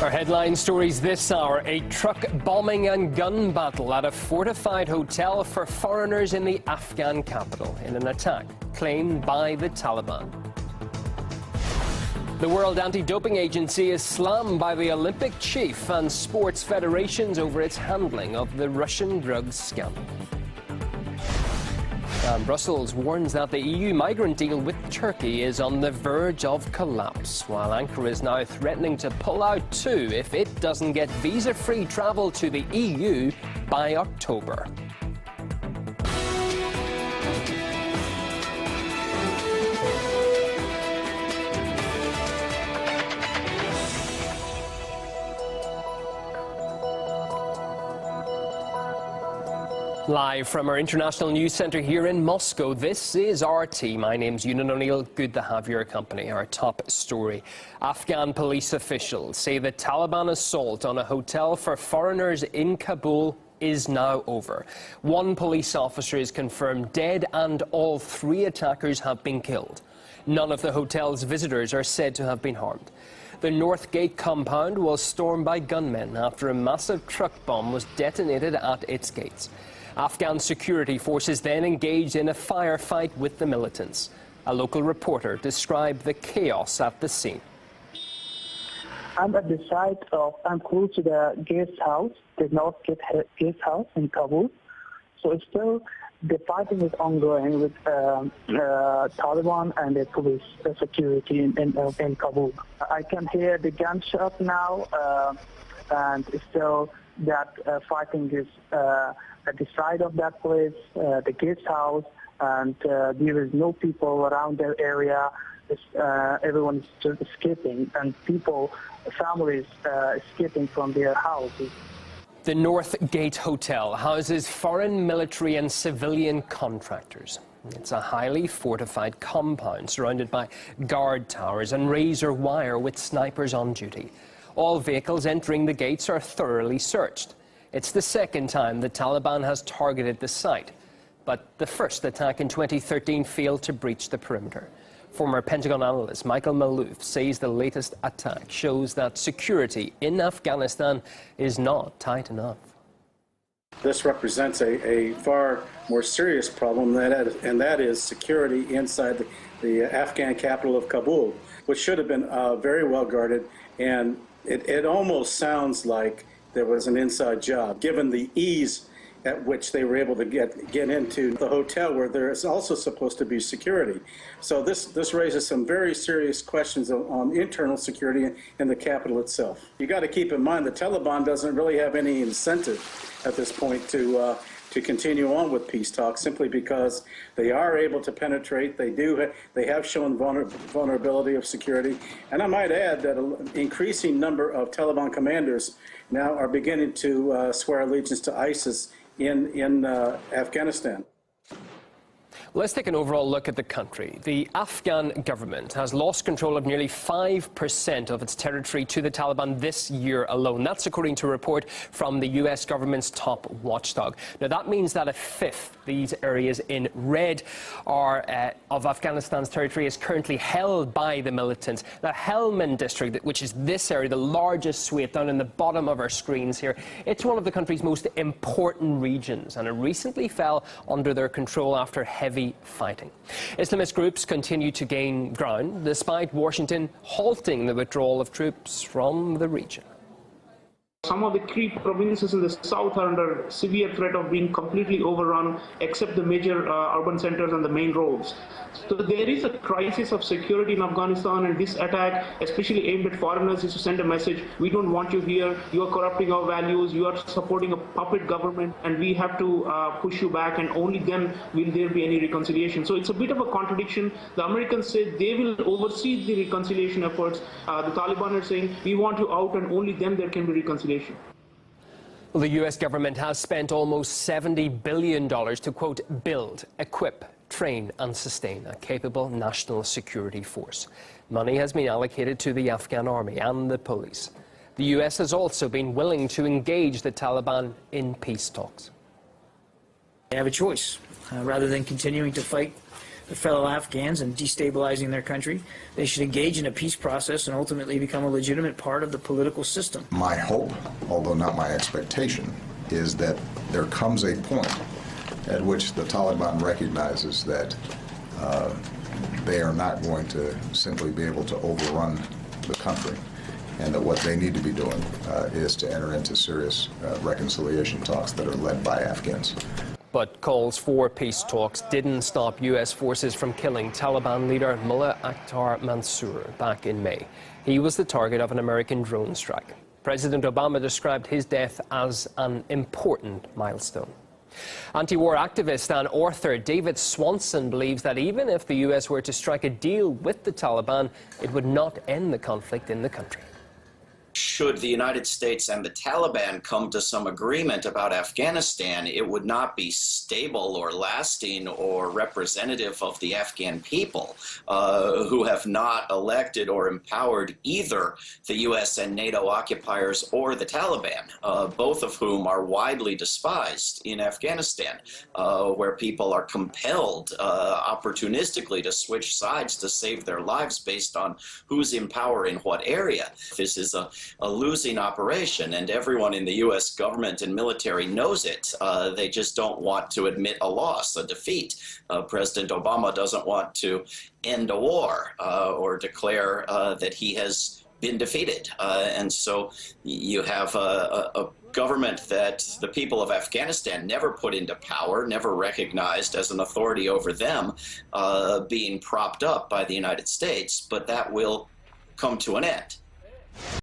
Our headline stories this hour: a truck bombing and gun battle at a fortified hotel for foreigners in the Afghan capital in an attack claimed by the Taliban. The World Anti-Doping Agency is slammed by the Olympic chief and sports federations over its handling of the Russian drugs scandal. And Brussels warns that the EU migrant deal with Turkey is on the verge of collapse, while Ankara is now threatening to pull out too if it doesn't get visa-free travel to the EU by October. Live from our international news centre here in Moscow, this is RT. My name's Ewan O'Neill. Good to have your company. Our top story: Afghan police officials say the Taliban assault on a hotel for foreigners in Kabul is now over. One police officer is confirmed dead and all three attackers have been killed. None of the hotel's visitors are said to have been harmed. The North Gate compound was stormed by gunmen after a massive truck bomb was detonated at its gates. Afghan security forces then engaged in a firefight with the militants. A local reporter described the chaos at the scene. I'm at the site I'm close to the guest house, the North Gate guest house in Kabul. So it's still, the fighting is ongoing with Taliban and the police security in Kabul. I can hear the gunshot now, and still that fighting is at the side of that place, the guest house, and there is no people around the area. Everyone is just escaping, and families escaping from their houses. The North Gate Hotel houses foreign military and civilian contractors. It's a highly fortified compound surrounded by guard towers and razor wire with snipers on duty. All vehicles entering the gates are thoroughly searched. It's the second time the Taliban has targeted the site, but the first attack in 2013 failed to breach the perimeter. Former Pentagon analyst Michael Malouf says the latest attack shows that security in Afghanistan is not tight enough. This represents a far more serious problem, and that is security inside the Afghan capital of Kabul, which should have been very well guarded, and it almost sounds like there was an inside job, given the ease at which they were able to get into the hotel where there is also supposed to be security. So this raises some very serious questions on internal security in the capital itself. You got to keep in mind the Taliban doesn't really have any incentive at this point to continue on with peace talks, simply because they are able to penetrate. They have shown vulnerability of security, and I might add that an increasing number of Taliban commanders now are beginning to swear allegiance to ISIS in Afghanistan. Let's take an overall look at the country. The Afghan government has lost control of nearly 5% of its territory to the Taliban this year alone. That's according to a report from the US government's top watchdog. Now, that means that a fifth, these areas in red, of Afghanistan's territory is currently held by the militants. The Helmand district, which is this area, the largest swathe down in the bottom of our screens here, it's one of the country's most important regions, and it recently fell under their control after heavy fighting. Islamist groups continue to gain ground despite Washington halting the withdrawal of troops from the region. Some of the key provinces in the south are under severe threat of being completely overrun, except the major urban centers and the main roads. So there is a crisis of security in Afghanistan, and this attack, especially aimed at foreigners, is to send a message: we don't want you here, you are corrupting our values, you are supporting a puppet government, and we have to push you back, and only then will there be any reconciliation. So it's a bit of a contradiction. The Americans say they will oversee the reconciliation efforts. The Taliban are saying we want you out, and only then there can be reconciliation. Well, the US government has spent almost $70 billion to, quote, build, equip, train and sustain a capable national security force. Money has been allocated to the Afghan army and the police. The US has also been willing to engage the Taliban in peace talks. They have a choice. Rather than continuing to fight their fellow Afghans and destabilizing their country. They should engage in a peace process and ultimately become a legitimate part of the political system. My hope, although not my expectation, is that there comes a point at which the Taliban recognizes that they are not going to simply be able to overrun the country, and that what they need to be doing is to enter into serious reconciliation talks that are led by Afghans. But calls for peace talks didn't stop U.S. forces from killing Taliban leader Mullah Akhtar Mansour back in May. He was the target of an American drone strike. President Obama described his death as an important milestone. Anti-war activist and author David Swanson believes that even if the U.S. were to strike a deal with the Taliban, it would not end the conflict in the country. Should the United States and the Taliban come to some agreement about Afghanistan, it would not be stable or lasting or representative of the Afghan people, who have not elected or empowered either the U.S. and NATO occupiers or the Taliban, both of whom are widely despised in Afghanistan, where people are compelled opportunistically to switch sides to save their lives based on who's in power in what area. This is a losing operation, and everyone in the U.S. government and military knows it. They just don't want to admit a loss, a defeat. President Obama doesn't want to end a war or declare that he has been defeated. And so you have a government that the people of Afghanistan never put into power, never recognized as an authority over them, being propped up by the United States, but that will come to an end.